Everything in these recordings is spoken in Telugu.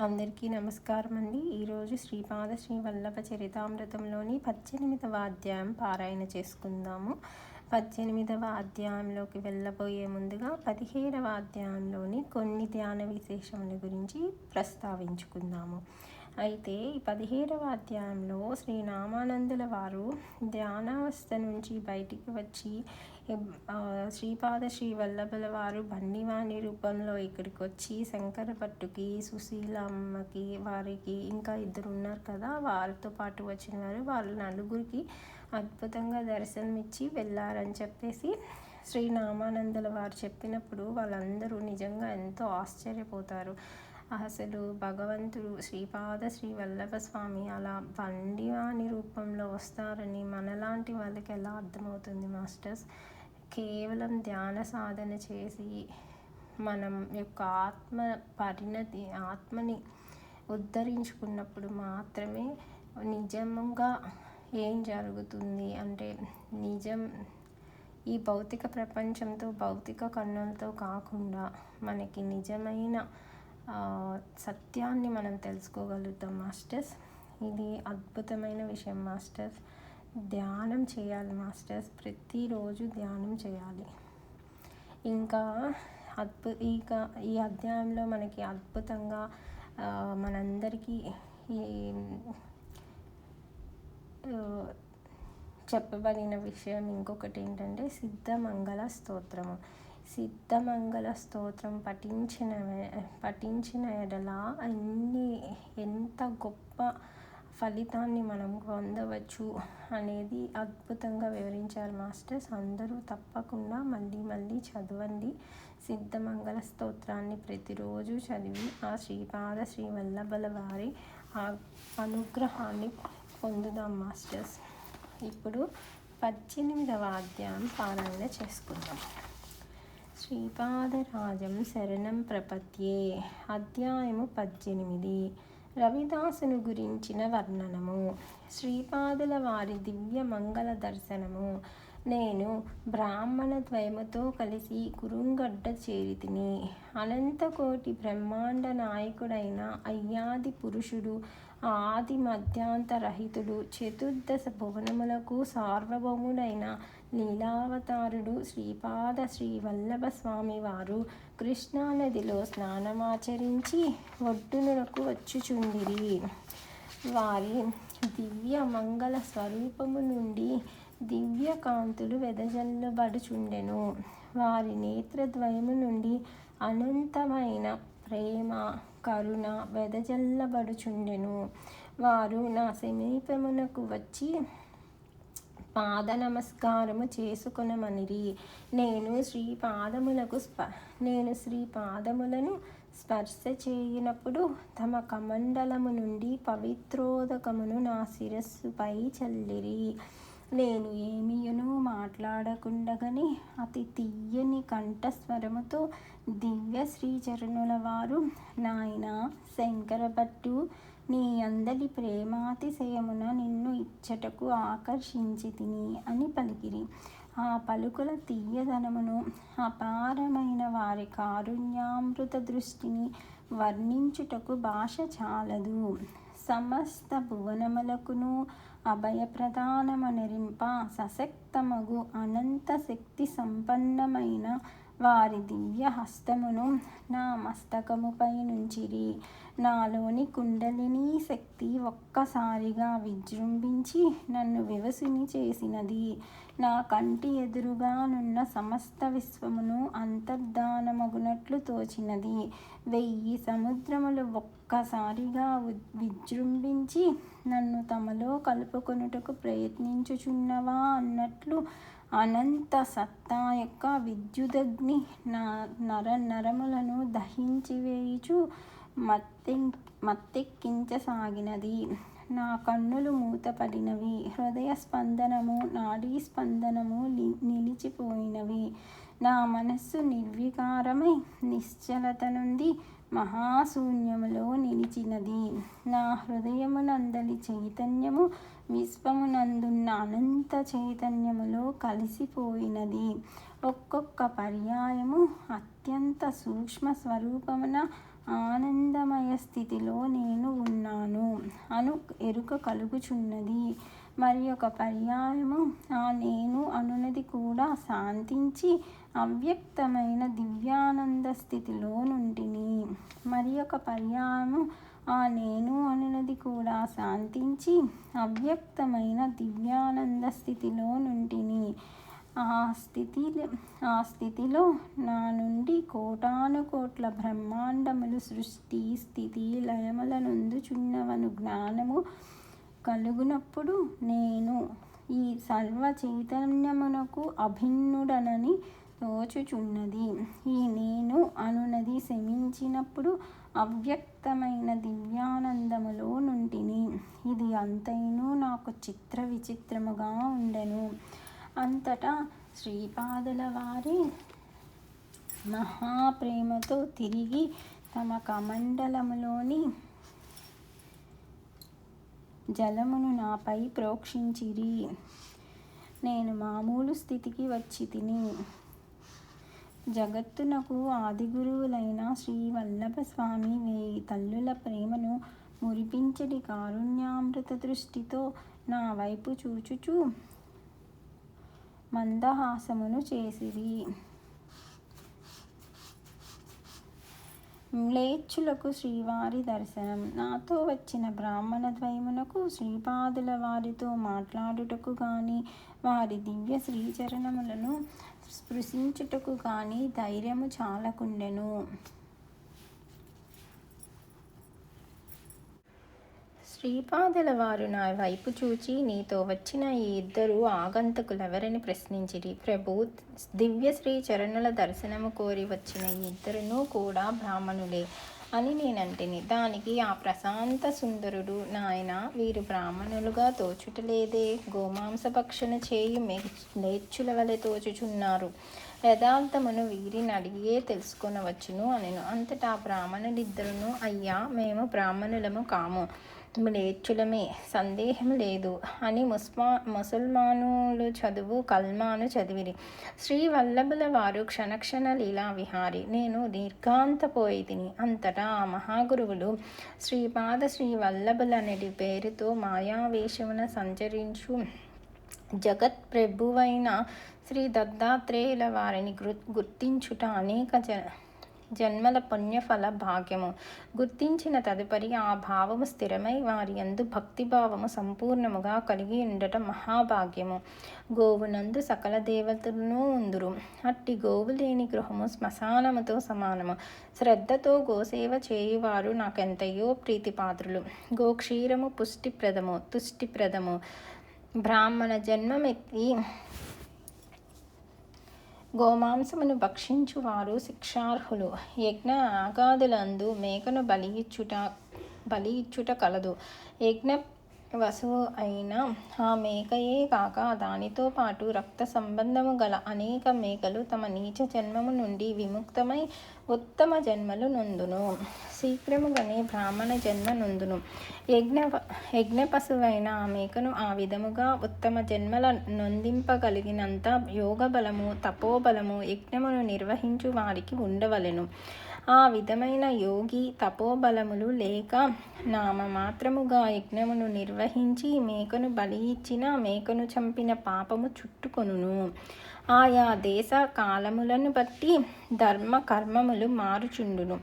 అందరికీ నమస్కారం అండి. ఈరోజు శ్రీపాద శ్రీ వల్లభ చరితామృతంలోని 18వ అధ్యాయం పారాయణ చేసుకుందాము. 18వ అధ్యాయంలోకి వెళ్ళబోయే ముందుగా 17వ అధ్యాయంలోని కొన్ని ధ్యాన విశేషముల గురించి ప్రస్తావించుకుందాము. అయితే ఈ 17వ అధ్యాయంలో శ్రీ రామానందుల వారు ధ్యానావస్థ నుంచి బయటికి వచ్చి శ్రీపాద శ్రీ వల్లభుల వారు బండివాణి రూపంలో ఇక్కడికి వచ్చి శంకర భట్టుకి, సుశీలమ్మకి, వారికి ఇంకా ఇద్దరు ఉన్నారు కదా, వారితో పాటు వచ్చిన వారు వాళ్ళ నలుగురికి అద్భుతంగా దర్శనమిచ్చి వెళ్ళారని చెప్పేసి శ్రీ రామానందుల వారు చెప్పినప్పుడు వాళ్ళందరూ నిజంగా ఎంతో ఆశ్చర్యపోతారు. అసలు భగవంతుడు శ్రీపాద శ్రీ వల్లభ స్వామి అలా బండివాణి రూపంలో వస్తారని మనలాంటి వాళ్ళకి ఎలా అర్థమవుతుంది మాస్టర్స్? కేవలం ధ్యాన సాధన చేసి మనం యొక్క ఆత్మని ఉద్ధరించుకున్నప్పుడు మాత్రమే నిజంగా ఏం జరుగుతుంది అంటే ఈ భౌతిక ప్రపంచంతో భౌతిక కన్నులతో కాకుండా మనకి నిజమైన సత్యాన్ని మనం తెలుసుకోగలుగుతాం మాస్టర్స్. ఇది అద్భుతమైన విషయం మాస్టర్స్. ధ్యానం చేయాలి మాస్టర్స్, ప్రతిరోజు ధ్యానం చేయాలి. ఇంకా ఈ అధ్యాయంలో మనకి అద్భుతంగా మనందరికీ చెప్పబడిన విషయం ఇంకొకటి ఏంటంటే సిద్ధమంగళ స్తోత్రము. సిద్ధమంగళ స్తోత్రం పఠించిన ఎడల ఎంత గొప్ప ఫలితాన్ని మనం పొందవచ్చు అనేది అద్భుతంగా వివరించారు మాస్టర్స్. అందరూ తప్పకుండా మళ్ళీ చదవండి. సిద్ధమంగళ స్తోత్రాన్ని ప్రతిరోజు చదివి ఆ శ్రీపాద శ్రీ వల్లభుల వారి అనుగ్రహాన్ని పొందుదాం మాస్టర్స్. ఇప్పుడు 18వ అధ్యాయం పారాయణ చేసుకుందాం. శ్రీపాదరాజం శరణం ప్రపద్యే. అధ్యాయము 18. రవిదాసును గురించిన వర్ణనము. శ్రీపాదుల వారి దివ్య మంగళ దర్శనము. నేను బ్రాహ్మణ ద్వయముతో కలిసి కురుంగడ్డ చేరితిని. అనంతకోటి బ్రహ్మాండ నాయకుడైన అయ్యాది పురుషుడు, ఆది మధ్యాంతరహితుడు, చతుర్దశ భువనములకు సార్వభౌముడైన లీలావతారుడు శ్రీపాద శ్రీ వల్లభ స్వామి వారు కృష్ణానదిలో స్నానమాచరించి ఒడ్డునకు వచ్చుచుండిరి. వారి దివ్య మంగళ స్వరూపము నుండి దివ్య కాంతులు వెదజల్లబడుచుండెను. వారి నేత్రద్వయము నుండి అనంతమైన ప్రేమ, కరుణ వెదజల్లబడుచుండెను. వారు నా సమీపమునకు వచ్చి పాద నమస్కారము చేసుకొనమనిరి. నేను శ్రీ పాదములను స్పర్శ చేయునప్పుడు తమ కమండలము నుండి పవిత్రోదకమును నా శిరస్సుపై చల్లిరి. నేను ఏమియును మాట్లాడకుండగని అతి తీయని కంఠస్వరముతో దివ్య శ్రీచరణుల వారు, నాయనా శంకరభట్టు, నీ అందలి ప్రేమాతిశయమున నిన్ను ఇచ్చటకు ఆకర్షించి తిని అని పలికిరి. ఆ పలుకుల తీయదనమును, అపారమైన వారి కారుణ్యామృత దృష్టిని వర్ణించుటకు భాష చాలదు. సమస్త భువనములకును అభయప్రదానమనరింప సశక్తమగు అనంత శక్తి సంపన్నమైన వారి దివ్య హస్తమును నా మస్తకముపై నుంచిరి. నాలోని కుండలిని శక్తి ఒక్కసారిగా విజృంభించి నన్ను వివసుని చేసినది. నా కంటి ఎదురుగానున్న సమస్త విశ్వమును అంతర్ధానమగునట్లు తోచినది. 1000 సముద్రములు ఒక్కసారిగా విజృంభించి నన్ను తమలో కలుపుకొనుటకు ప్రయత్నించుచున్నవా అన్నట్లు అనంత సత్తా యొక్క విద్యుదగ్ని నా నరములను దహించి వేయుచు మత్తెక్కించసాగినది. నా కన్నులు మూతపడినవి. హృదయ స్పందనము, నాడీ స్పందనము నిలిచిపోయినవి. నా మనస్సు నిర్వికారమై నిశ్చలత నుండి మహాశూన్యములో నిలిచినది. నా హృదయమునందలి చైతన్యము విశ్వమునందున్న అనంత చైతన్యములో కలిసిపోయినది. ఒక్కొక్క పర్యాయము అత్యంత సూక్ష్మ స్వరూపమున ఆనందమయ స్థితిలో నేను ఉన్నాను అను ఎరుక కలుగుచున్నది. మరి ఒక పర్యాయము ఆ నేను అనునది కూడా శాంతించి అవ్యక్తమైన దివ్యానంద స్థితిలో నుండిని. మరి ఒక పర్యాయము ఆ నేను అనునది కూడా శాంతించి అవ్యక్తమైన దివ్యానంద స్థితిలో నుండిని. ఆ స్థితిలో నా నుండి కోటాను కోట్ల బ్రహ్మాండములు సృష్టి స్థితి లయముల నొందుచున్నవను జ్ఞానము కలుగునప్పుడు నేను ఈ సర్వ చైతన్యమునకు అభిన్నుడనని తోచుచున్నది. ఈ నేను అనునది శమించినప్పుడు అవ్యక్తమైన దివ్యానందములో నుండిని. ఇది అంతైనూ నాకు చిత్ర విచిత్రముగా ఉండెను. అంతటా శ్రీపాదుల వారి మహాప్రేమతో తిరిగి తమ కమండలములోని జలమును నాపై ప్రోక్షించిరి. నేను మామూలు స్థితికి వచ్చి తిని. జగత్తునకు ఆదిగురువులైన శ్రీ వల్లభ స్వామి 1000 తల్లుల ప్రేమను మురిపించడి కారుణ్యామృత దృష్టితో నా వైపు చూచుచూ మందహాసమును చేసిరి. మ్లేచ్ఛులకు శ్రీవారి దర్శనం. నాతో వచ్చిన బ్రాహ్మణ ద్వయమునకు శ్రీపాదుల వారితో మాట్లాడుటకు గాని వారి దివ్య శ్రీచరణములను స్పృశించుటకు గాని ధైర్యము చాలకుండెను. శ్రీపాదుల వారు నా వైపు చూచి, నీతో వచ్చిన ఈ 2 ఆగంతకులెవరని ప్రశ్నించిరి. ప్రభు, దివ్య శ్రీ చరణుల దర్శనము కోరి వచ్చిన ఈ 2 కూడా బ్రాహ్మణులే అని నేనంటిని. దానికి ఆ ప్రశాంత సుందరుడు, నాయన, వీరు బ్రాహ్మణులుగా తోచుటలేదే, గోమాంసభక్షణ చేయు మ్లేచ్ఛుల వలె తోచుచున్నారు. యథార్థమును వీరిని అడిగే తెలుసుకొనవచ్చును అనెను. అంతటా బ్రాహ్మణులిద్దరును, అయ్యా, మేము బ్రాహ్మణులము కాము, మ్లేచ్ఛులమే, సందేహం లేదు అని ముసల్మానులు చదువు కల్మాను చదివిరి. శ్రీ వల్లభుల వారు క్షణక్షణ లీలా విహారి. నేను దీర్ఘాంతపోయి తిని. అంతటా ఆ మహాగురువులు శ్రీపాద శ్రీ వల్లభులనడి పేరుతో మాయావేషమున సంచరించు జగత్ ప్రభువైన శ్రీ దత్తాత్రేయుల వారిని గుర్తించుట అనేక జన్మల పుణ్యఫల భాగ్యము. గుర్తించిన తదుపరి ఆ భావము స్థిరమై వారి యందు భక్తిభావము సంపూర్ణముగా కలిగి ఉండటం మహాభాగ్యము. గోవునందు సకల దేవతలను ఉందురు. అట్టి గోవు లేని గృహము శ్మశానముతో సమానము. శ్రద్ధతో గోసేవ చేయువారు నాకెంతయో ప్రీతిపాత్రులు. గోక్షీరము పుష్టిప్రదము, తుష్టిప్రదము. బ్రాహ్మణ జన్మమెత్తి గోమాంసమును భక్షించువారు శిక్షార్హులు. యజ్ఞ యాగాదులందు మేకను బలియిచ్చుట కలదు. యజ్ఞ వసువు అయిన ఆ మేకయే కాక దానితో పాటు రక్త సంబంధము గల అనేక మేకలు తమ నీచ జన్మము నుండి విముక్తమై ఉత్తమ జన్మలు నొందును. శీఘ్రముగానే బ్రాహ్మణ జన్మ నొందును. యజ్ఞ పశువైన ఆ మేకను ఆ విధముగా ఉత్తమ జన్మల నొందింపగలిగినంత యోగబలము, తపోబలము యజ్ఞమును నిర్వహించు వారికి ఉండవలెను. ఆ విధమైన యోగి తపోబలములు లేక నామమాత్రముగా యజ్ఞమును నిర్వహించి మేకను బలి ఇచ్చిన మేకను చంపిన పాపము చుట్టుకొనును. ఆయా దేశ కాలములను బట్టి ధర్మ కర్మములు మారుచుండును.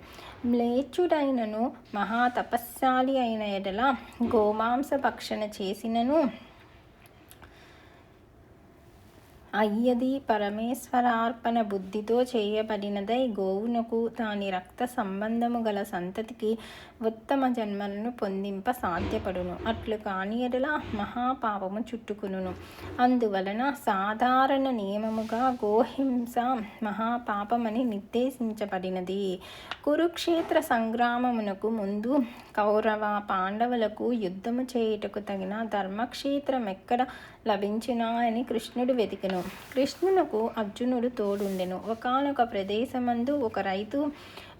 మ్లేచ్ఛుడైనను మహాతపస్శాలి అయిన ఎడల గోమాంస భక్షణ చేసినను అయ్యది పరమేశ్వరార్పణ బుద్ధితో చేయబడినదై గోవునకు దాని రక్త సంబంధము గల సంతతికి ఉత్తమ జన్మలను పొందింప సాధ్యపడును. అట్లు కాని ఎడల మహాపాపము చుట్టుకును. అందువలన సాధారణ నియమముగా గోహింస మహాపాపమని నిర్దేశించబడినది. కురుక్షేత్ర సంగ్రామమునకు ముందు కౌరవ పాండవులకు యుద్ధము చేయుటకు తగిన ధర్మక్షేత్రం ఎక్కడ లభించునా అని కృష్ణుడు వెతికెను. కృష్ణునకు అర్జునుడు తోడుండెను. ఒకానొక ప్రదేశమందు ఒక రైతు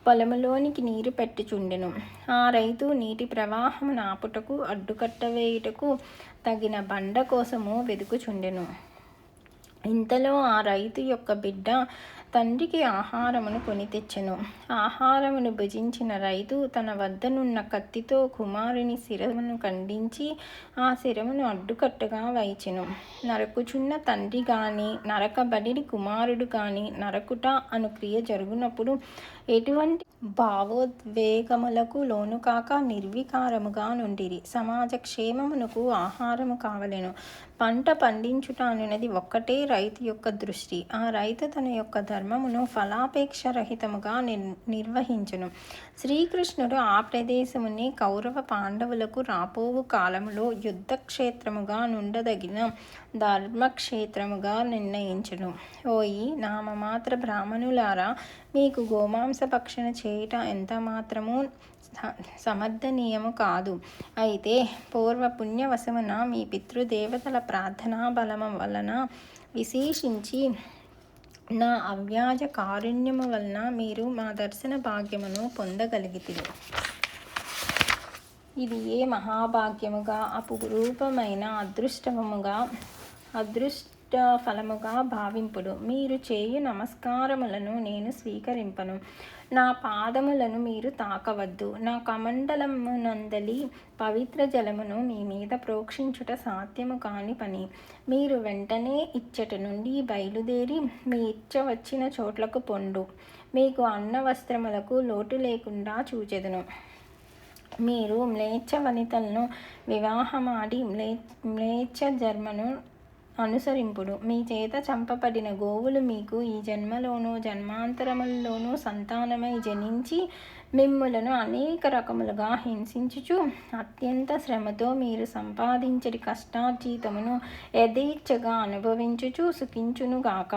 పొలములోనికి నీరు పెట్టుచుండెను. ఆ రైతు నీటి ప్రవాహము నాపుటకు అడ్డుకట్ట వేయుటకు తగిన బండ కోసము వెదుకుచుండెను. ఇంతలో ఆ రైతు యొక్క బిడ్డ తండ్రికి ఆహారమును కొని తెచ్చెను. ఆహారమును భుజించిన రైతు తన వద్దనున్న కత్తితో కుమారుని శిరమును ఖండించి ఆ శిరమును అడ్డుకట్టుగా వైచెను. నరకుచున్న తండ్రి గాని నరకబడిన కుమారుడు గాని నరకుట అను క్రియ జరుగునప్పుడు ఎటువంటి భావోద్వేగములకు లోను కాక నిర్వికారముగా నుండిరి. సమాజ క్షేమమునకు ఆహారము కావలెను. పంట పండించుట అనున్నది ఒక్కటే రైతు యొక్క దృష్టి. ఆ రైతు తన యొక్క ధర్మమును ఫలాపేక్ష రహితముగా నిర్వహించును. శ్రీకృష్ణుడు ఆ ప్రదేశముని కౌరవ పాండవులకు రాపోవు కాలములో యుద్ధక్షేత్రముగా నుండదగిన ధర్మక్షేత్రముగా నిర్ణయించును. ఓయి నామమాత్ర బ్రాహ్మణులారా, మీకు గోమాంస భక్షణ చేయుట ఎంత మాత్రము సమర్థనీయము కాదు. అయితే పూర్వపుణ్యవశమున మీ పితృదేవతల ప్రార్థనా బలము వలన విశేషించి నా అవ్యాజ కారుణ్యము వలన మీరు మా దర్శన భాగ్యమును పొందగలిగితిరి. ఇది ఏ మహాభాగ్యముగా అపురూపమైన అదృష్ట ఫలముగా భావింపుడు. మీరు చేయు నమస్కారములను నేను స్వీకరింపను. నా పాదములను మీరు తాకవద్దు. నా కమండలమునందలి పవిత్ర జలమును మీ మీద ప్రోక్షించుట సాధ్యము కాని పని. మీరు వెంటనే ఇచ్చట నుండి బయలుదేరి మీ ఇచ్చ వచ్చిన చోట్లకు పొండు. మీకు అన్న వస్త్రములకు లోటు లేకుండా చూచెదను. మీరు మ్లేచ్ఛ వనితలను వివాహమాడి మ్లేచ్ఛ జన్మను అనుసరింపుడు. మీ చేత చంపబడిన గోవులు మీకు ఈ జన్మలోనూ జన్మాంతరములలోనూ సంతానమై జనించి మిమ్ములను అనేక రకములుగా హింసించుచు అత్యంత శ్రమతో మీరు సంపాదించడి కష్టార్జితమును యథేచ్ఛగా అనుభవించుచు సుఖించునుగాక.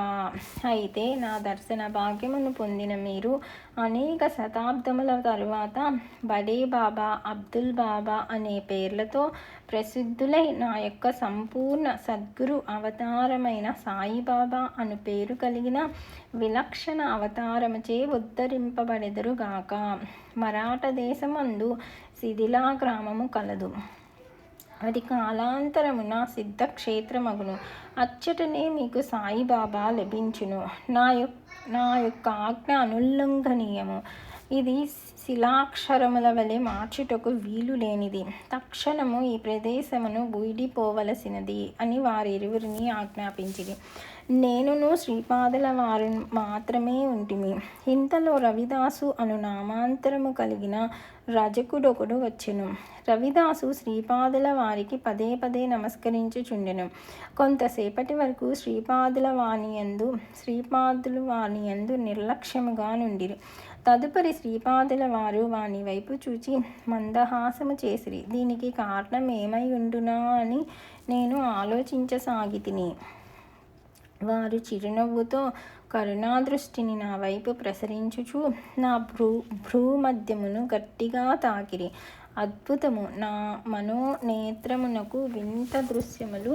అయితే నా దర్శన భాగ్యమును పొందిన మీరు అనేక శతాబ్దముల తరువాత బడే బాబా, అబ్దుల్ బాబా అనే పేర్లతో ప్రసిద్ధులై నా యొక్క సంపూర్ణ సద్గురు అవతారమైన సాయిబాబా అను పేరు కలిగిన విలక్షణ అవతారముచే ఉద్ధరింపబడెదరుగాక. మరాఠ దేశమందు శిథిలా గ్రామము కలదు. అది కాలాంతరమున సిద్ధక్షేత్రమగును. అచ్చటనే మీకు సాయిబాబా లభించును. నా యొక్క ఆజ్ఞ అనుల్లంఘనీయము. ఇది శిలాక్షరముల వలె మార్చుటకు వీలు లేనిది. తక్షణము ఈ ప్రదేశమును వీడిపోవలసినది అని వారిరువురిని ఆజ్ఞాపించిరి. నేనును శ్రీపాదుల వారు మాత్రమే ఉంటిమి. ఇంతలో రవిదాసు అను నామాంతరము కలిగిన రజకుడొకడు వచ్చెను. రవిదాసు శ్రీపాదుల వారికి పదే పదే నమస్కరించుచుండెను. కొంతసేపటి వరకు శ్రీపాదుల వానియందు నిర్లక్ష్యముగా నుండిరి. తదుపరి శ్రీపాదుల వారు వాని వైపు చూచి మందహాసము చేసిరి. దీనికి కారణం ఏమై ఉండునా అని నేను ఆలోచించసాగితిని. వారు చిరునవ్వుతో కరుణాదృష్టిని నా వైపు ప్రసరించుచు నా భ్రూమధ్యమును గట్టిగా తాకిరి. అద్భుతము! నా మనోనేత్రమునకు వింత దృశ్యములు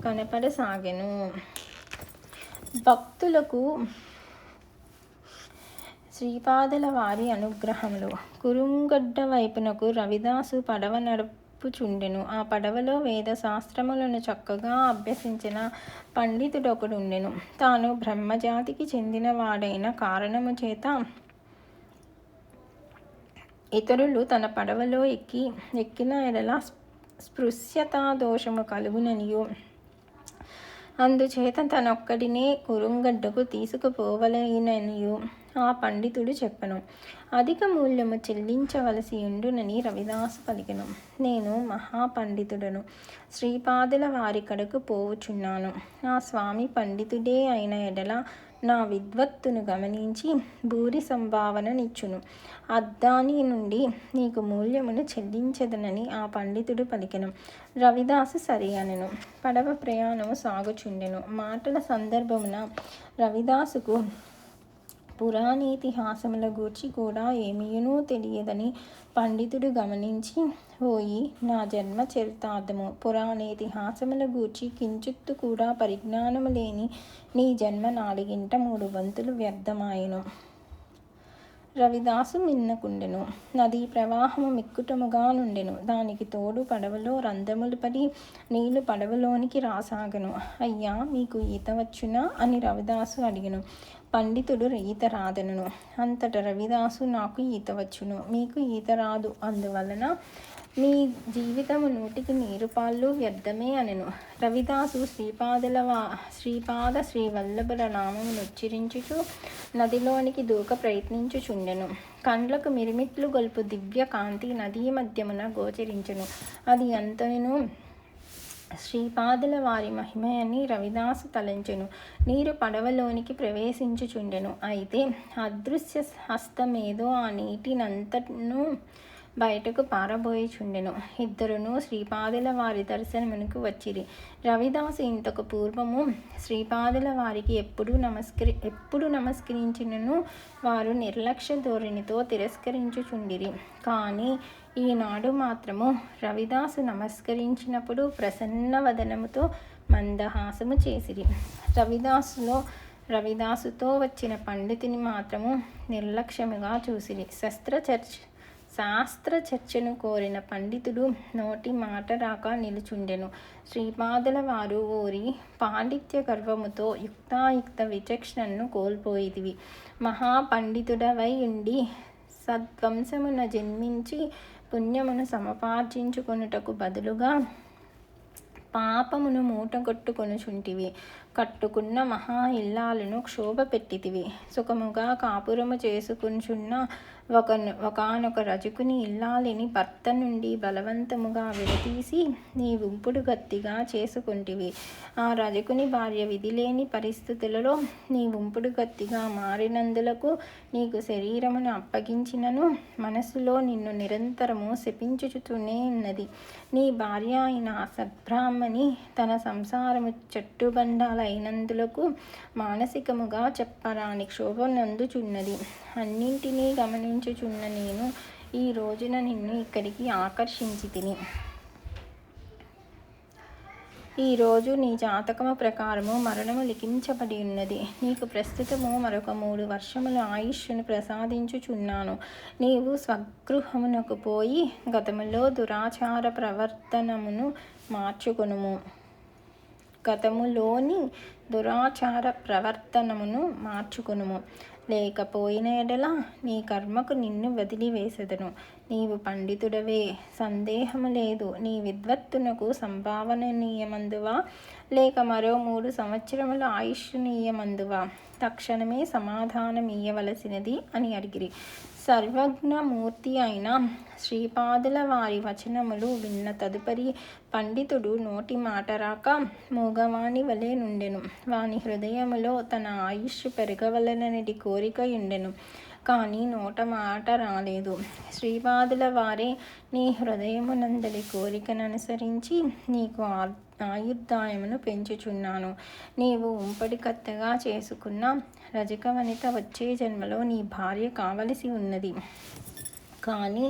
కనపడసాగెను. భక్తులకు శ్రీపాదుల వారి అనుగ్రహములు. కురుంగడ్డ వైపునకు రవిదాసు పడవ నడుపుచుండెను. ఆ పడవలో వేద శాస్త్రములను చక్కగా అభ్యసించిన పండితుడొకడుండెను. తాను బ్రహ్మజాతికి చెందిన వాడైన కారణము చేత ఇతరులు తన పడవలో ఎక్కిన ఎడల స్పృశ్యతా దోషము కలుగుననియు అందుచేత తనొక్కడినే కురుంగడ్డకు తీసుకుపోవలెననియు ఆ పండితుడు చెప్పెను. అధిక మూల్యము చెల్లించవలసి ఉండునని రవిదాసు పలికెను. నేను మహాపండితుడను. శ్రీపాదుల వారి కడకు పోవుచున్నాను. ఆ స్వామి పండితుడే అయిన ఎడల నా విద్వత్తును గమనించి భూరి సంభావననిచ్చును. అద్దాని నుండి నీకు మూల్యమును చెల్లించదనని ఆ పండితుడు పలికెను. రవిదాసు సరి అనెను. పడవ ప్రయాణము సాగుచుండెను. మాటల సందర్భమున రవిదాసుకు పురాణేతిహాసముల గూర్చి కూడా ఏమీయునూ తెలియదని పండితుడు గమనించి, ఓయి నా జన్మ చరితార్థము, పురాణేతిహాసముల గూర్చి కించిత్తు కూడా పరిజ్ఞానము లేని నీ జన్మ 4/3 వంతులు వ్యర్థమాయెను. రవిదాసు మిన్నకుండెను. నదీ ప్రవాహము మిక్కుటముగా నుండెను. దానికి తోడు పడవలో రంధ్రములు పడి నీళ్లు పడవలోనికి రాసాగెను. అయ్యా, మీకు ఈత వచ్చునా అని రవిదాసు అడిగెను. పండితుడు ఈత రాదనును. అంతట రవిదాసు నాకు ఈత వచ్చును, మీకు ఈత రాదు, అందువలన మీ జీవితము నూటికి నీరు పాళ్ళు వ్యర్థమే అనెను. రవిదాసు శ్రీపాద శ్రీవల్లభుల నామమును ఉచ్చరించుచు నదిలోనికి దూక ప్రయత్నించుచుండెను. కండ్లకు మిరిమిట్లు గొల్పు దివ్య కాంతి నదీ మధ్యమున గోచరించెను. అది అంతను శ్రీపాదుల వారి మహిమయని రవిదాసు తలంచెను. నీరు పడవలోనికి ప్రవేశించుచుండెను. అయితే అదృశ్య హస్తమేదో ఆ నీటినంతను బయటకు పారబోయిచుండెను. ఇద్దరును శ్రీపాదుల వారి దర్శనమునకు వచ్చిరి. రవిదాసు ఇంతకు పూర్వము శ్రీపాదుల వారికి ఎప్పుడు నమస్కరించినను వారు నిర్లక్ష్య ధోరణితో తిరస్కరించుచుండిరి. కానీ ఈనాడు మాత్రము రవిదాసు నమస్కరించినప్పుడు ప్రసన్న వదనముతో మందహాసము చేసిరి. రవిదాసుతో వచ్చిన పండితుని మాత్రము నిర్లక్ష్యముగా చూసిరి. శాస్త్ర చర్చను కోరిన పండితుడు నోటి మాట రాక నిలుచుండెను. శ్రీపాదుల వారు ఓరి పాండిత్య గర్వముతో యుక్తాయుక్త విచక్షణను కోల్పోయితివి. మహాపండితుడవై ఉండి సద్వంశమున జన్మించి పుణ్యమును సముపార్జించుకొనుటకు బదులుగా పాపమును మూటగొట్టుకొనుచుంటివి. కట్టుకున్న మహా ఇల్లాలను క్షోభ పెట్టితివి. సుఖముగా కాపురము చేసుకునుచున్న ఒకనొక రజకుని ఇల్లాలిని భర్త నుండి బలవంతముగా విడతీసి నీ ఉంపుడు గత్తిగా చేసుకుంటివి. ఆ రజకుని భార్య విధిలేని పరిస్థితులలో నీ ఉంపుడు గత్తిగా మారినందులకు నీకు శరీరమును అప్పగించినను మనస్సులో నిన్ను నిరంతరము శపించుచుతూనే ఉన్నది. నీ భార్య అయిన సద్బ్రాహ్మణి తన సంసారము చెట్టుబండాలైనందులకు మానసికముగా చెప్పరాని క్షోభనందుచున్నది. అన్నింటినీ గమనించుచున్న నేను ఈ రోజున నిన్ను ఇక్కడికి ఆకర్షించి తిని. ఈరోజు నీ జాతకము ప్రకారము మరణము లిఖించబడి ఉన్నది. నీకు ప్రస్తుతము మరొక 3 వర్షముల ఆయుష్ను ప్రసాదించుచున్నాను. నీవు స్వగృహమునకు పోయి గతములో దురాచార ప్రవర్తనమును మార్చుకొనుము. లేకపోయిన ఎడల నీ కర్మకు నిన్ను వదిలివేసెదను. నీవు పండితుడవే, సందేహము లేదు. నీ విద్వత్తునకు సంభావననీయమందువా లేక మరో 3 సంవత్సరముల ఆయుష్నీయమందువా? తక్షణమే సమాధానమియ్యవలసినది అని అడిగిరి. సర్వజ్ఞమూర్తి అయిన శ్రీపాదుల వారి వచనములు విన్న తదుపరి పండితుడు నోటి మాట రాక మూగవాని వలె నుండెను. వాని హృదయములో తన ఆయుష్ పెరగవలనని కోరిక ఉండెను, కానీ నోట మాట రాలేదు. శ్రీపాదుల వారే నీ హృదయమునందలి కోరికననుసరించి నీకు ఆయుర్దాయమును పెంచుచున్నాను. నీవు ఉంపడి కత్తగా చేసుకున్న రజక వనిత వచ్చే జన్మలో నీ భార్య కావలసి ఉన్నది. కానీ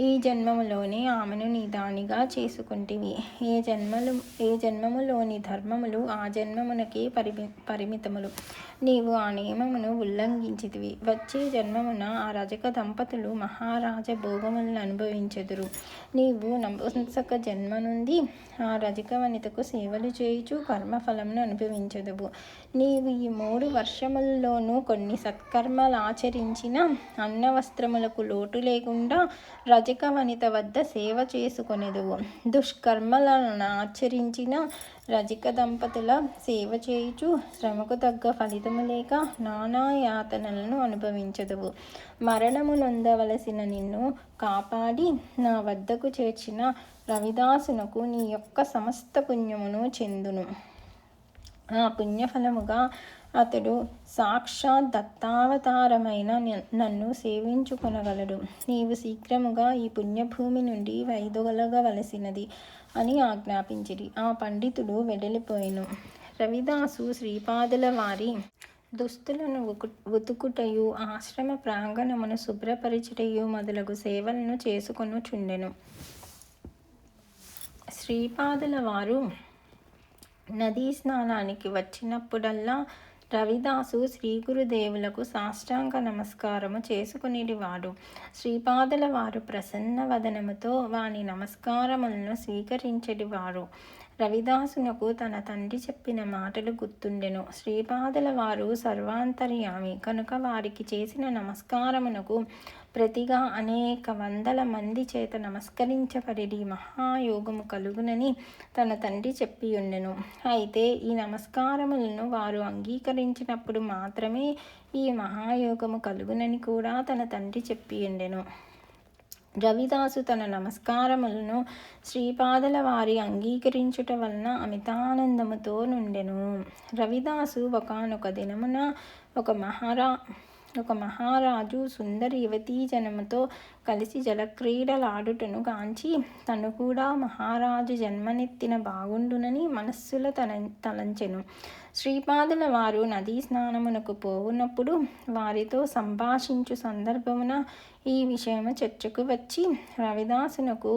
ఈ జన్మములోనే ఆమెను నీ దానిగా చేసుకుంటివి. ఏ జన్మములోని ధర్మములు ఆ జన్మమునకే పరిమితములు. నీవు ఆ నియమమును ఉల్లంఘించితివి. వచ్చే జన్మమున ఆ రజక దంపతులు మహారాజ భోగములను అనుభవించెదరు. నీవు నపుంసక జన్మ నుండి ఆ రజక వనితకు సేవలు చేయుచు కర్మఫలమును అనుభవించెదవు. నీవు ఈ 3 వర్షములలోనూ కొన్ని సత్కర్మలాచరించిన అన్న వస్త్రములకు లోటు లేకుండా రజక వనిత వద్ద సేవ చేసుకొనెదవు. దుష్కర్మలను ఆచరించిన రజక దంపతుల సేవ చేయుచు శ్రమకు తగ్గ ఫలితము లేక నానా యాతనలను అనుభవించెదవు. మరణము నొందవలసిన నిన్ను కాపాడి నా వద్దకు చేర్చిన రవిదాసునకు నీ యొక్క సమస్త పుణ్యమును చెందును. ఆ పుణ్యఫలముగా అతడు సాక్షాత్ దత్తావతారమైన నన్ను సేవించుకొనగలడు. నీవు శీఘ్రముగా ఈ పుణ్యభూమి నుండి వైదొలగవలసినది అని ఆజ్ఞాపించిరి. ఆ పండితుడు వెడలిపోయెను. రవిదాసు శ్రీపాదుల వారి దుస్తులను ఉతుకుటయు ఆశ్రమ ప్రాంగణమును శుభ్రపరచుటయు మొదలగు సేవలను చేసుకొనుచుండెను. శ్రీపాదుల వారు నదీ స్నానానికి వచ్చినప్పుడల్లా రవిదాసు శ్రీ గురుదేవులకు సాష్టాంగ నమస్కారము చేసుకునేటివాడు. శ్రీపాదుల వారు ప్రసన్న వదనముతో వాని నమస్కారములను స్వీకరించెడివారు. రవిదాసునకు తన తండ్రి చెప్పిన మాటలు గుర్తుండెను. శ్రీపాదుల వారు సర్వాంతర్యామి కనుక వారికి చేసిన నమస్కారమునకు ప్రతిగా అనేక వందల మంది చేత నమస్కరించబడి మహాయోగము కలుగునని తన తండ్రి చెప్పియుండెను. అయితే ఈ నమస్కారములను వారు అంగీకరించినప్పుడు మాత్రమే ఈ మహాయోగము కలుగునని కూడా తన తండ్రి చెప్పియుండెను. రవిదాసు తన నమస్కారములను శ్రీపాదుల వారి అంగీకరించుట వలన అమితానందముతో నుండెను. రవిదాసు ఒకానొక దినమున ఒక మహారాజు సుందరి యువతీ జనముతో కలిసి జలక్రీడలాడుటను గాంచి తను కూడా మహారాజు జన్మనెత్తిన బాగుండునని మనస్సులో తలంచెను. శ్రీపాదుల వారు నదీ స్నానమునకు పోవునప్పుడు వారితో సంభాషించు సందర్భమున ఈ విషయము చర్చకు వచ్చి రవిదాసునకు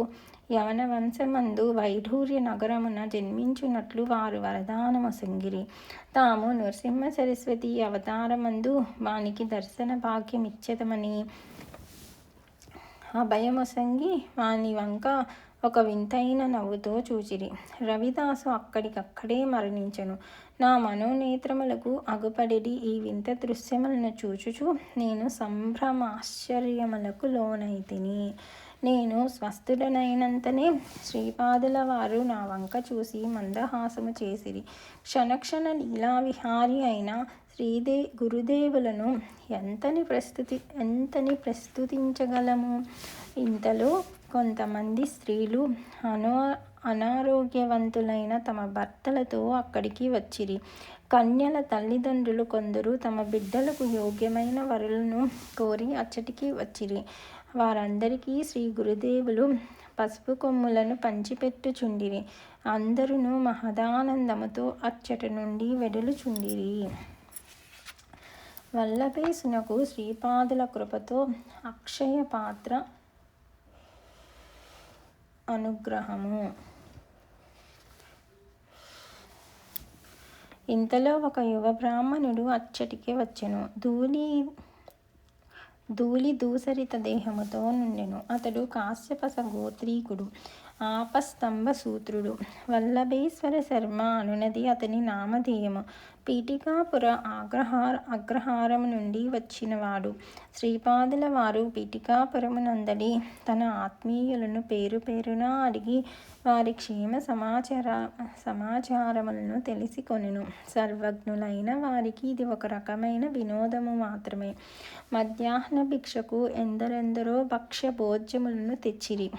యవన వంశమందు వైఢూర్య నగరమున జన్మించున్నట్లు వారు వరదానమొసంగిరి. తాము నృసింహ సరస్వతి అవతారమందు వానికి దర్శన భాగ్యమిచ్చెదమని అభయమొసంగి వాని వంక ఒక వింతైన నవ్వుతో చూచిరి. రవిదాసు అక్కడికక్కడే మరణించెను. నా మనోనేత్రములకు అగుపడిడి ఈ వింత దృశ్యములను చూచుచు నేను సంభ్రమాశ్చర్యములకు లోనైతిని. నేను స్వస్థుడనైనంతనే శ్రీపాదుల వారు నా వంక చూసి మందహాసము చేసిరి. క్షణక్షణ లీలా విహారి అయిన గురుదేవులను ఎంతని ప్రస్తుతించగలము. ఇంతలో కొంతమంది స్త్రీలు అనారోగ్యవంతులైన తమ భర్తలతో అక్కడికి వచ్చిరి. కన్యల తల్లిదండ్రులు కొందరు తమ బిడ్డలకు యోగ్యమైన వరులను కోరి అచ్చటికి వచ్చిరి. వారందరికీ శ్రీ గురుదేవులు పసుపు కొమ్ములను పంచిపెట్టుచుండిరి. అందరూ మహదానందముతో అచ్చట నుండి వెడలుచుండిరి. వల్లభేసునకు శ్రీపాదుల కృపతో అక్షయ పాత్ర అనుగ్రహము. ఇంతలో ఒక యువ బ్రాహ్మణుడు అచ్చటికి వచ్చెను. ధూళి దూసరిత దేహముతో నుండెను. అతడు కాశ్యపస గోత్రీకుడు, ఆపస్తంభ సూత్రుడు. వల్లభేశ్వర శర్మ అనునది అతని నామధేయము. పీఠికాపుర అగ్రహారము నుండి వచ్చినవాడు. శ్రీపాదుల వారు పీఠికాపురమునందలి తన ఆత్మీయులను పేరు పేరున అడిగి వారి క్షేమ సమాచారములను తెలిసికొనెను. సర్వజ్ఞులైన వారికి ఇది ఒక రకమైన వినోదము మాత్రమే. మధ్యాహ్న భిక్షకు ఎందరెందరో భక్ష్య భోజ్యములను తెచ్చిరి.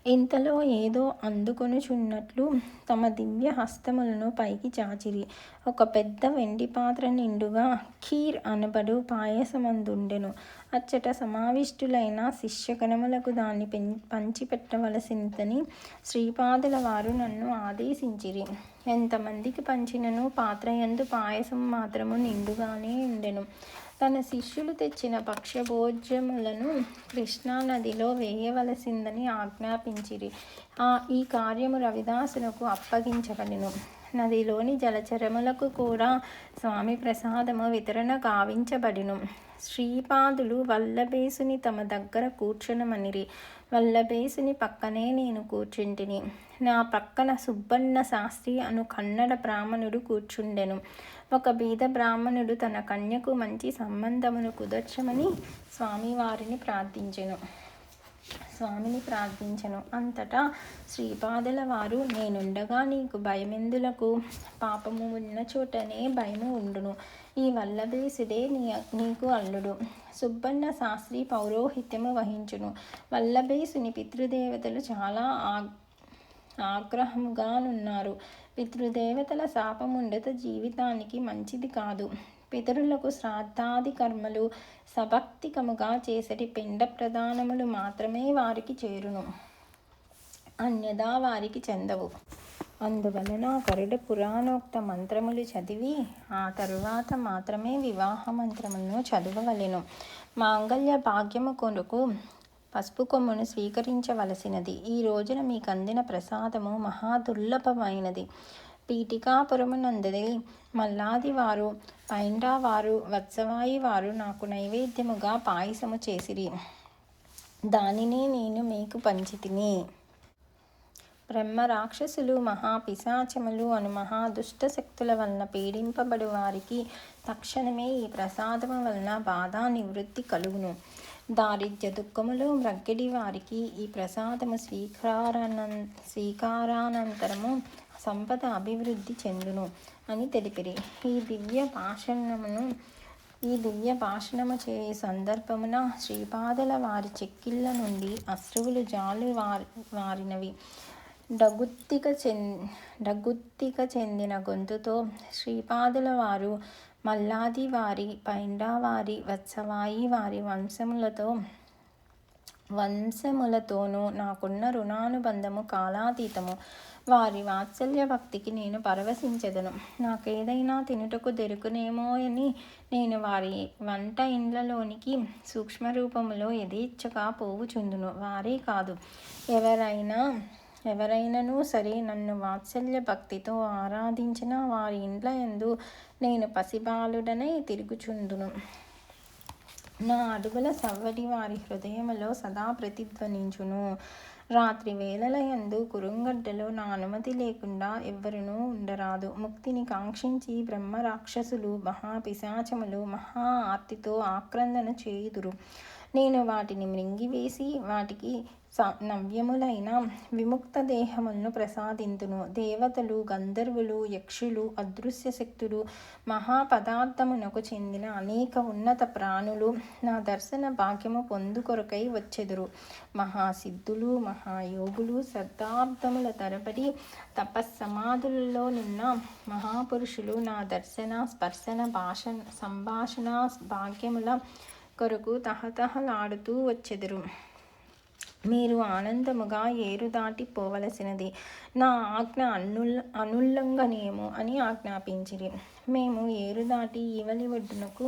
ఇంతలో ఏదో అందుకొనుచున్నట్లు తమ దివ్య హస్తములను పైకి చాచిరి. ఒక పెద్ద వెండి పాత్ర నిండుగా ఖీర్ అనబడు పాయసమందుండెను. అచ్చట సమావిష్టులైన శిష్యగణములకు దాన్ని పంచిపెట్టవలసినదని శ్రీపాదుల వారు నన్ను ఆదేశించిరి. ఎంతమందికి పంచినను పాత్రయందు పాయసం మాత్రము నిండుగానే ఉండెను. తన శిష్యులు తెచ్చిన భక్ష్యభోజ్యములను కృష్ణానదిలో వేయవలసిందని ఆజ్ఞాపించిరి. ఈ కార్యము రవిదాసునకు అప్పగించబడెను. నదిలోని జలచరములకు కూడా స్వామి ప్రసాదము వితరణ గావించబడెను. శ్రీపాదులు వల్లభేసుని తమ దగ్గర కూర్చునమనిరి. వల్లభేసుని పక్కనే నేను కూర్చుంటిని. నా పక్కన సుబ్బన్న శాస్త్రి అను కన్నడ బ్రాహ్మణుడు కూర్చుండెను. ఒక బీద బ్రాహ్మణుడు తన కన్యకు మంచి సంబంధమును కుదర్చమని స్వామిని ప్రార్థించెను. అంతటా శ్రీపాదుల వారు, నేనుండగా నీకు భయమెందులకు? పాపము ఉన్న చోటనే భయము ఉండును. ఈ వల్లభేసుడే నీకు అల్లుడు. సుబ్బన్న శాస్త్రి పౌరోహిత్యము వహించును. వల్లభేసుని పితృదేవతలు చాలా ఆగ్రహముగానున్నారు. పితృదేవతల శాపముండత జీవితానికి మంచిది కాదు. పితరులకు శ్రాద్ధాది కర్మలు సభక్తికముగా చేసటి పిండ ప్రదానములు మాత్రమే వారికి చేరును, అన్యదా వారికి చెందవు. అందువలన గరుడ పురాణోక్త మంత్రములు చదివి ఆ తరువాత మాత్రమే వివాహ మంత్రములను చదవవలెను. మాంగళ్య భాగ్యము కొరకు పసుపు కొమ్మును స్వీకరించవలసినది. ఈ రోజున మీకు అందిన ప్రసాదము మహాదుర్లభమైనది. పీఠికాపురమునందలి మల్లాది వారు పైండావారు వత్సవాయి వారు నాకు నైవేద్యముగా పాయసము చేసిరి. దానినే నేను మీకు పంచితిని. బ్రహ్మ రాక్షసులు మహాపిశాచములు అను మహాదుష్ట శక్తుల వలన పీడింపబడు వారికి తక్షణమే ఈ ప్రసాదము వలన బాధ నివృత్తి కలుగును. దారిద్ర్య దుఃఖములు మ్రగ్గడి వారికి ఈ ప్రసాదము స్వీకారానంతరము సంపద అభివృద్ధి చెందును అని తెలిపిరి. ఈ దివ్య భాషణము చేయు సందర్భమున శ్రీపాదుల వారి చెక్కిళ్ళ నుండి అశ్రువులు జాలు వారినవి. డగుత్తిక చెందిన గొంతుతో శ్రీపాదుల వారు మల్లాది వారి పైండావారి వత్సవాయి వారి వంశములతోనూ నాకున్న రుణానుబంధము కాలాతీతము. వారి వాత్సల్య భక్తికి నేను పరవశించెదను. నాకేదైనా తినుటకు దొరుకునేమోయని నేను వారి వంట ఇండ్లలోనికి సూక్ష్మరూపములో యథేచ్ఛగా పోవుచుందును. వారే కాదు, ఎవరైనను సరే నన్ను వాత్సల్య భక్తితో ఆరాధించిన వారి ఇండ్ల యందు నేను పసిబాలుడనై తిరుగుచుందును. నా అడుగుల సవ్వడి వారి హృదయములో సదా ప్రతిధ్వనించును. రాత్రి వేళల యందు కురుంగడ్డలో నా అనుమతి లేకుండా ఎవ్వరునూ ఉండరాదు. ముక్తిని కాంక్షించి బ్రహ్మ రాక్షసులు మహాపిశాచములు మహా ఆర్తితో ఆక్రందన చేయుదురు. నేను వాటిని మృంగివేసి వాటికి నవ్యములైన విముక్త దేహములను ప్రసాదింతును. దేవతలు, గంధర్వులు, యక్షులు, అదృశ్య శక్తులు, మహాపదార్థమునకు చెందిన అనేక ఉన్నత ప్రాణులు నా దర్శన భాగ్యము పొందుకొరకై వచ్చెదురు. మహాసిద్ధులు, మహాయోగులు, శతాబ్దముల తరబడి తపస్సమాధులలో నిన్న మహాపురుషులు నా దర్శన స్పర్శన సంభాషణ భాగ్యముల కొరకు తహతహలాడుతూ వచ్చెదరు. మీరు ఆనందముగా ఏరు దాటి పోవలసినది. నా ఆజ్ఞ అనుల్లంఘనీయము అని ఆజ్ఞాపించిరి. మేము ఏరు దాటి ఈవలి ఒడ్డునకు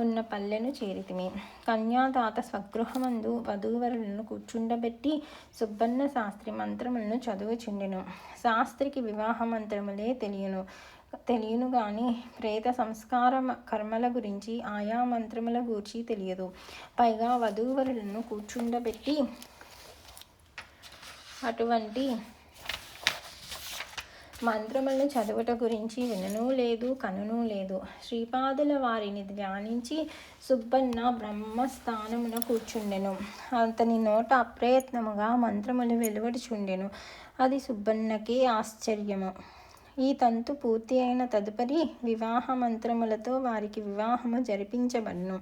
ఉన్న పల్లెను చేరితిమి. కన్యాదాత స్వగృహమందు వధూవరులను కూర్చుండబెట్టి సుబ్బన్న శాస్త్రి మంత్రములను చదువుచుండెను. శాస్త్రికి వివాహ మంత్రములే తెలియను గాని ప్రేత సంస్కార కర్మల గురించి ఆయా మంత్రముల గూర్చి తెలియదు. పైగా వధూవరులను కూర్చుండబెట్టి అటువంటి మంత్రములను చదువుట గురించి విననూ లేదు, కనునూ లేదు. శ్రీపాదుల వారిని ధ్యానించి సుబ్బన్న బ్రహ్మస్థానమున కూర్చుండెను. అతని నోట అప్రయత్నముగా మంత్రములు వెలువడుచుండెను. అది సుబ్బన్నకే ఆశ్చర్యము. ఈ తంతు పూర్తి అయిన తదుపరి వివాహ మంత్రములతో వారికి వివాహము జరిపించబడును.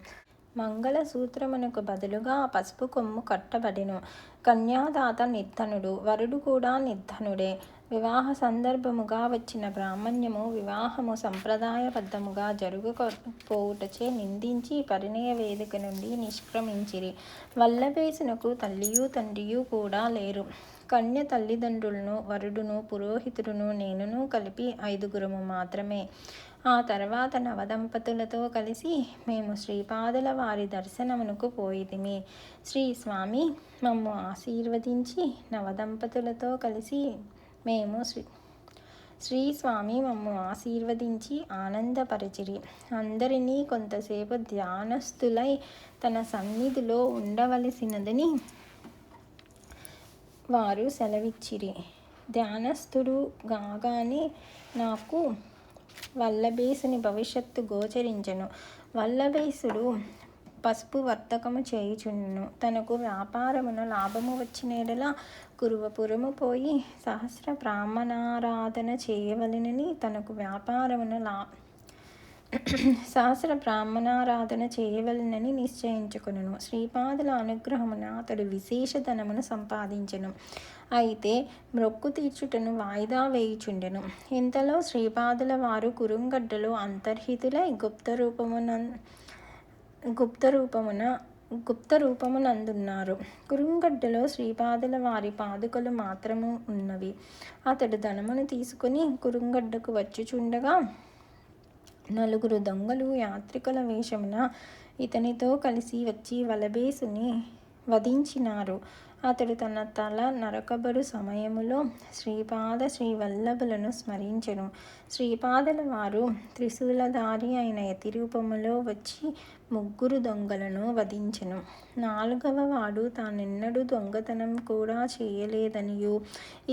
మంగళసూత్రమునకు బదులుగా పసుపు కొమ్ము కట్టబడెను. కన్యాదాత నిర్ధనుడు, వరుడు కూడా నిర్ధనుడే. వివాహ సందర్భముగా వచ్చిన బ్రాహ్మణ్యము వివాహము సంప్రదాయబద్ధముగా జరుగకపోవుటచే నిందించి పరిణయ వేదిక నుండి నిష్క్రమించిరి. వల్లభేసునకు తల్లియూ తండ్రియూ కూడా లేరు. కన్య తల్లిదండ్రులను, వరుడును, పురోహితుడును, నేనును కలిపి 5గురము మాత్రమే. ఆ తర్వాత నవదంపతులతో కలిసి మేము శ్రీపాదుల వారి దర్శనమునకు పోయితిమి. శ్రీ స్వామి మమ్ము ఆశీర్వదించి నవదంపతులతో కలిసి శ్రీస్వామి మమ్ము ఆశీర్వదించి ఆనందపరచిరి. అందరినీ కొంతసేపు ధ్యానస్థులై తన సన్నిధిలో ఉండవలసినదని వారు సెలవిచ్చిరి. ధ్యానస్థుడు కాగానే నాకు వల్లభేసుని భవిష్యత్తు గోచరించెను. వల్లభేసుడు పసుపు వర్తకము చేయుచుండెను. తనకు వ్యాపారమున లాభము వచ్చిన ఎడల కురువపురము పోయి సహస్ర బ్రాహ్మణారాధన చేయవలెనని తనకు బ్రాహ్మణారాధన చేయవలెనని నిశ్చయించుకొనెను. శ్రీపాదుల అనుగ్రహమున అతడు విశేష ధనమును సంపాదించెను. అయితే మ్రొక్కు తీర్చుటను వాయిదా వేయుచుండెను. ఇంతలో శ్రీపాదుల వారు కురుంగడ్డలో అంతర్హితులై గుప్త రూపమునందున్నారు. కురుంగడ్డలో శ్రీపాదుల వారి పాదుకలు మాత్రము ఉన్నవి. అతడు ధనమును తీసుకుని కురుంగడ్డకు వచ్చుచుండగా 4 దొంగలు యాత్రికుల వేషమున ఇతనితో కలిసి వచ్చి వల్లభేసుని వధించినారు. అతడు తన తల నరకబడు సమయములో శ్రీపాద శ్రీవల్లభులను స్మరించెను. శ్రీపాదుల వారు త్రిశూలధారి అయిన యతిరూపములో వచ్చి 3 దొంగలను వధించెను. 4వ వాడు తానెన్నడూ దొంగతనం కూడా చేయలేదనియూ,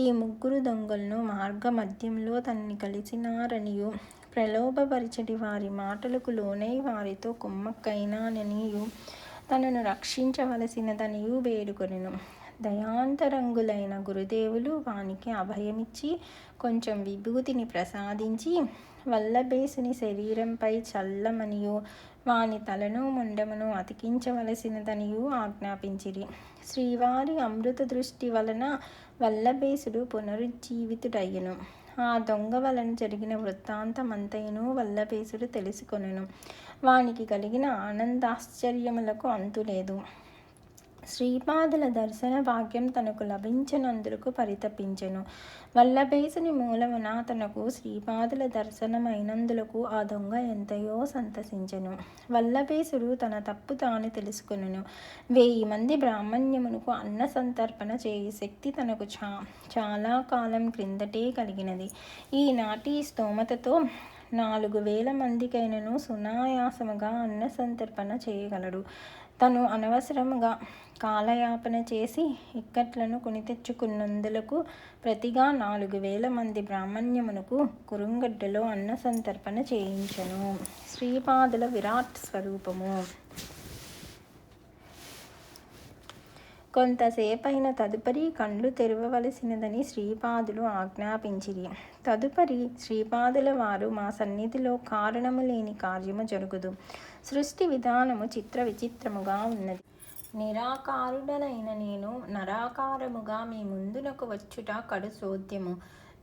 ఈ 3 దొంగలను మార్గ మధ్యంలో తనని కలిసినారనియూ, ప్రలోభపరిచటి వారి మాటలకు లోనై వారితో కుమ్మక్కైనాననియూ, తనను రక్షించవలసినదనియూ వేడుకొనెను. దయాంతరంగులైన గురుదేవులు వానికి అభయమిచ్చి కొంచెం విభూతిని ప్రసాదించి వల్లభేసుని శరీరంపై చల్లమనియూ, వాని తలను మొండెమును అతికించవలసినదనియూ ఆజ్ఞాపించిరి. శ్రీవారి అమృత దృష్టి వలన వల్లభేసుడు పునరుజ్జీవితుడయ్యెను. ఆ దొంగ వలన జరిగిన వృత్తాంతమంతయును వల్లభేసుడు తెలుసుకొనెను. వానికి కలిగిన ఆనందాశ్చర్యములకు అంతులేదు. శ్రీపాదుల దర్శన భాగ్యం తనకు లభించనందుకు పరితపించెను. వల్లభేసుని మూలమున తనకు శ్రీపాదుల దర్శనమైనందులకు ఆ దొంగ ఎంతయో సంతసించెను. వల్లభేసుడు తన తప్పు తాను తెలుసుకొనెను. 1000 మంది బ్రాహ్మణ్యమునకు అన్న సంతర్పణ చేయు శక్తి తనకు చాలా కాలం క్రిందటే కలిగినది. ఈనాటి స్తోమతతో 4000 మందికైనను సునాయాసముగా అన్న సంతర్పణ చేయగలడు. తను అనవసరముగా కాలయాపన చేసి ఇక్కట్లను కొని తెచ్చుకున్నందులకు ప్రతిగా 4000 మంది బ్రాహ్మణ్యమునకు కురుంగడ్డలో అన్న సంతర్పణ చేయించెను. శ్రీపాదుల విరాట్ స్వరూపము. కొంతసేపైన తదుపరి కండ్లు తెరవవలసినదని శ్రీపాదులు ఆజ్ఞాపించిరి. తదుపరి శ్రీపాదుల వారు మా సన్నిధిలో కారణము లేని కార్యము జరుగుదు. సృష్టి విధానము చిత్ర విచిత్రముగా ఉన్నది. నిరాకారుడనైన నేను నరాకారముగా మీ ముందునకు వచ్చుట కడు చోద్యము.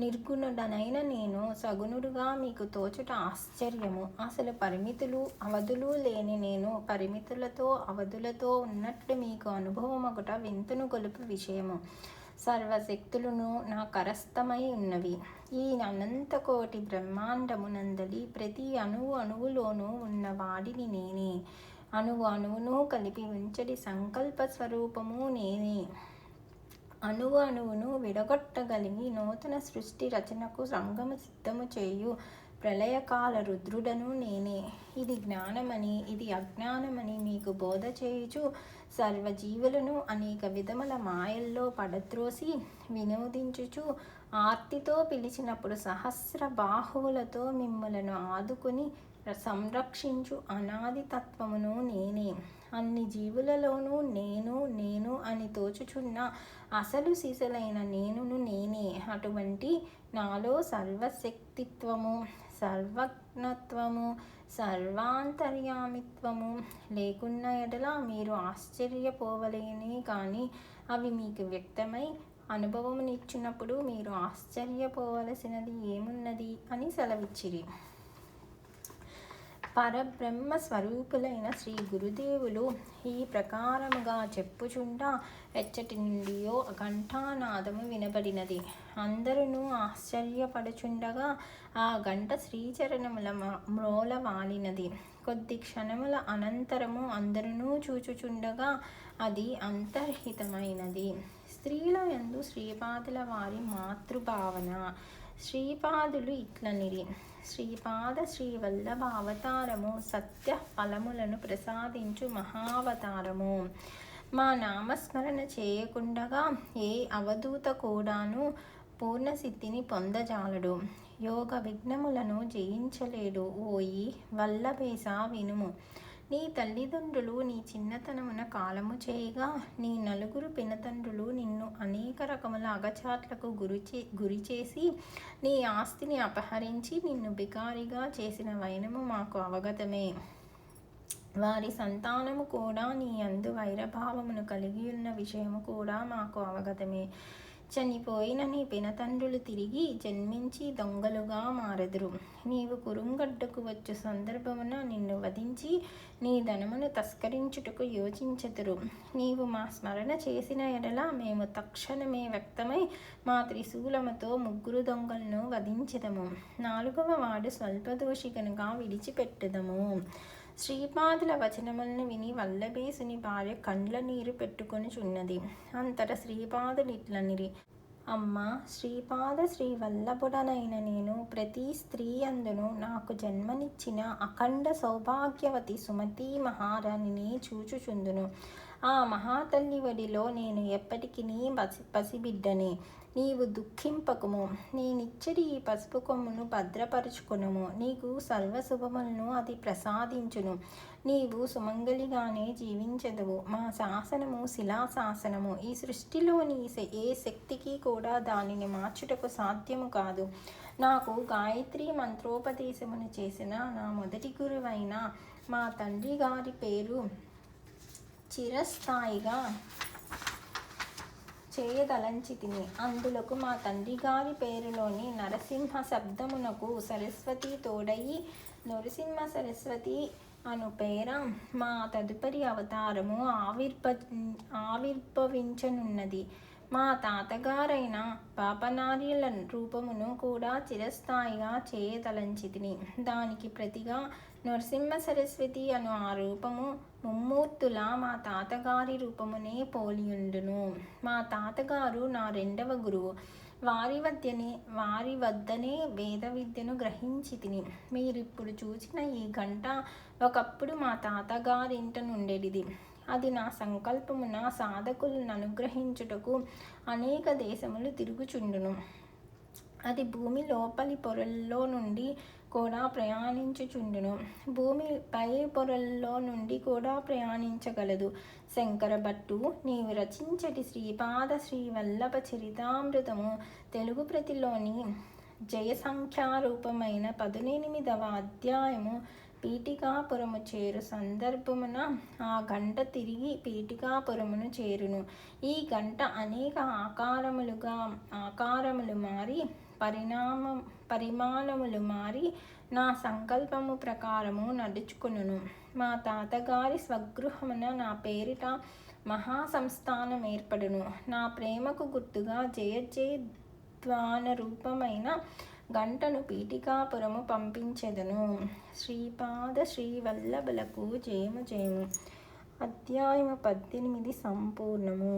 నిర్గుణుడనైన నేను సగుణుడుగా మీకు తోచుట ఆశ్చర్యము. అసలు పరిమితులు అవధులు లేని నేను పరిమితులతో అవధులతో ఉన్నట్లు మీకు అనుభవమగుట వింతను గొలుపు విషయము. సర్వశక్తులను నా కరస్థమై ఉన్నవి. ఈ అనంతకోటి బ్రహ్మాండమునందలి ప్రతి అణువులోనూ ఉన్న వాడిని నేనే. అణువును కలిపి ఉంచడి సంకల్ప స్వరూపము నేనే. అణువును విడగొట్టగలిగి నూతన సృష్టి రచనకు రంగము సిద్ధము చేయు ప్రళయకాల రుద్రుడను నేనే. ఇది జ్ఞానమని ఇది అజ్ఞానమని మీకు బోధ చేయుచు సర్వజీవులను అనేక విధముల మాయల్లో పడద్రోసి వినోదించుచు ఆర్తితో పిలిచినప్పుడు సహస్ర బాహువులతో మిమ్మలను ఆదుకుని సంరక్షించు అనాది తత్వమును నేనే. అన్ని జీవులలోనూ నేను నేను అని తోచుచున్న అసలు సిసలైన నేనును నేనే. అటువంటి నాలో సర్వశక్తిత్వము, సర్వజ్ఞత్వము, సర్వాంతర్యామిత్వము లేకున్న ఎడల మీరు ఆశ్చర్యపోవలేనే కానీ అవి మీకు వ్యక్తమై అనుభవమునిచ్చినప్పుడు మీరు ఆశ్చర్యపోవలసినది ఏమున్నది అని సెలవిచ్చిరి. పరబ్రహ్మ స్వరూపులైన శ్రీ గురుదేవులు ఈ ప్రకారముగా చెప్పుచుండా ఎచ్చటి నుండియో ఘంటానాదము వినబడినది. అందరూ ఆశ్చర్యపడుచుండగా ఆ గంట శ్రీచరణముల మ్రోల వాలినది. కొద్ది క్షణముల అనంతరము అందరూ చూచుచుండగా అది అంతర్హితమైనది. స్త్రీల యందు శ్రీపాదుల వారి మాతృభావన. శ్రీపాదులు ఇట్లనిరి: శ్రీపాద శ్రీవల్లభ అవతారము సత్య ఫలములను ప్రసాదించు మహావతారము. మా నామస్మరణ చేయకుండగా ఏ అవధూత కూడాను పూర్ణసిద్ధిని పొందజాలడు. యోగ విఘ్నములను జయించలేడు. ఓయి వల్లభేశ వినుము. నీ తల్లిదండ్రులు నీ చిన్నతనమున కాలము చేయగా నీ 4 పినతండ్రులు నిన్ను అనేక రకముల అగచాట్లకు గురిచేసి నీ ఆస్తిని అపహరించి నిన్ను బికారిగా చేసిన వైనము మాకు అవగతమే. వారి సంతానము కూడా నీ యందు వైరభావమును కలిగి ఉన్న విషయము కూడా మాకు అవగతమే. చనిపోయిన నీ పినతండ్రులు తిరిగి జన్మించి దొంగలుగా మారెదురు. నీవు కురుంగడ్డకు వచ్చు సందర్భమున నిన్ను వధించి నీ ధనమును తస్కరించుటకు యోచించెదరు. నీవు మా స్మరణ చేసిన ఎడల మేము తక్షణమే వ్యక్తమై మా త్రిశూలముతో 3 దొంగలను వధించెదము. 4వ వాడు స్వల్పదోషి కనుక విడిచిపెట్టెదము. శ్రీపాదుల వచనములను విని వల్లభేసుని భార్య కండ్ల నీరు పెట్టుకొని చున్నది. అంతట శ్రీపాదులిట్లనిరి, అమ్మ, శ్రీపాద శ్రీవల్లభుడనైన నేను ప్రతి స్త్రీ అందును నాకు జన్మనిచ్చిన అఖండ సౌభాగ్యవతి సుమతీ మహారాణిని చూచుచుందును. ఆ మహాతల్లి వడిలో నేను ఎప్పటికీ పసిబిడ్డనే. నీవు దుఃఖింపకుము. నేనిచ్చడి ఈ పసుపు కొమ్మును భద్రపరుచుకొనుము. నీకు సర్వశుభములను అది ప్రసాదించును. నీవు సుమంగళిగానే జీవించదువు. మా శాసనము శిలాశాసనము. ఈ సృష్టిలోని ఏ శక్తికి కూడా దానిని మార్చుటకు సాధ్యము కాదు. నాకు గాయత్రి మంత్రోపదేశమును చేసిన నా మొదటి గురువైన మా తండ్రి గారి పేరు చిరస్థాయిగా చేయదలంచితిని. అందులకు మా తండ్రి గారి పేరులోని నరసింహ శబ్దమునకు సరస్వతి తోడయి నరసింహ సరస్వతి అను పేర మా తదుపరి అవతారము ఆవిర్భవించనున్నది. మా తాతగారైన పాపనార్యుల రూపమును కూడా చిరస్థాయిగా చేయదలంచితిని. దానికి ప్రతిగా నరసింహ సరస్వతి అను ఆ రూపము ముమ్మూర్తుల మా తాతగారి రూపమునే పోలియుండును. మా తాతగారు నా రెండవ గురువు. వారి వద్దనే వేద విద్యను గ్రహించితిని. మీరిప్పుడు చూచిన ఈ గంట ఒకప్పుడు మా తాతగారింట నుండెడిది. అది నా సంకల్పమున సాధకులను అనుగ్రహించుటకు అనేక దేశములు తిరుగుచుండును. అది భూమి లోపలి పొరల్లో నుండి కూడా ప్రయాణించుచుండును. భూమి పై పొరల్లో నుండి కూడా ప్రయాణించగలదు. శంకర భట్టు నీవు రచించటి శ్రీపాద శ్రీవల్లభ చరితామృతము తెలుగు ప్రతిలోని జయసంఖ్యారూపమైన 18వ అధ్యాయము పీఠికాపురము చేరు సందర్భమున ఆ గంట తిరిగి పీఠికాపురమును చేరును. ఈ గంట అనేక ఆకారములు మారి పరిమాణములు మారి నా సంకల్పము ప్రకారము నడుచుకును. మా తాతగారి స్వగృహమున నా పేరిట మహాసంస్థానం ఏర్పడును. నా ప్రేమకు గుర్తుగా జయధ్వాన రూపమైన గంటను పీఠికాపురము పంపించెదను. శ్రీపాద శ్రీవల్లభులకు జయము జయము. అధ్యాయము 18 సంపూర్ణము.